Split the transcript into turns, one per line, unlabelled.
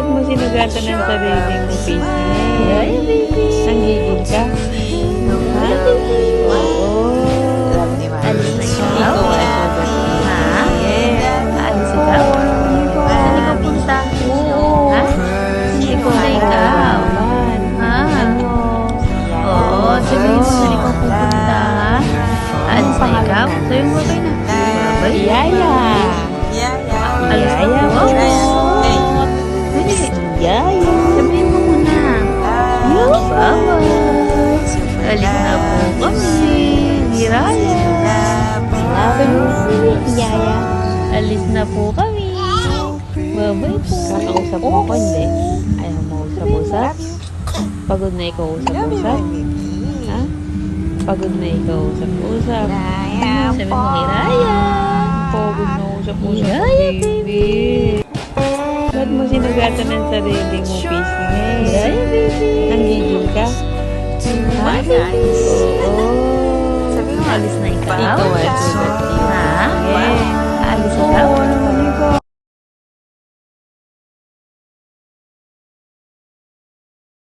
Ba't mo sinugatan ng sarili mo, Pisngi? Ay, baby. Nanggigil ka? Ha? Oo.
Alis na ikaw?
Ikaw ay sugat.
Ha?
Yeah.
Alis ikaw? Saan ikaw punta? Ha? Ikaw na ikaw? Ha? Oo, sabihin mo saan ikaw pupunta, ha? Alis na ikaw? Sabihin mo kayo na. Babay?
Yaya.
Alis na
Yaya
ikaw? Hindi.
Yaya.
Sabihin mo muna. Bawal. Alis na po kami. Hiraya.
Sabi mo si Yaya.
Alis na po kami. Babay po.
Kakausap mo ako, hindi? Ayaw mo usap-usap? Pagod na ikaw usap-usap? Ha? Pagod na ikaw usap-usap?
Sabi mo, Hiraya.
Pagod na usap-usap,
Yaya,
baby. Ba't mo sinugatan ng sarili mo, Pisngi?
Yaya, baby.
Nanggigil ka? Ha? Oo.
Alis na ikaw?
Ikaw ay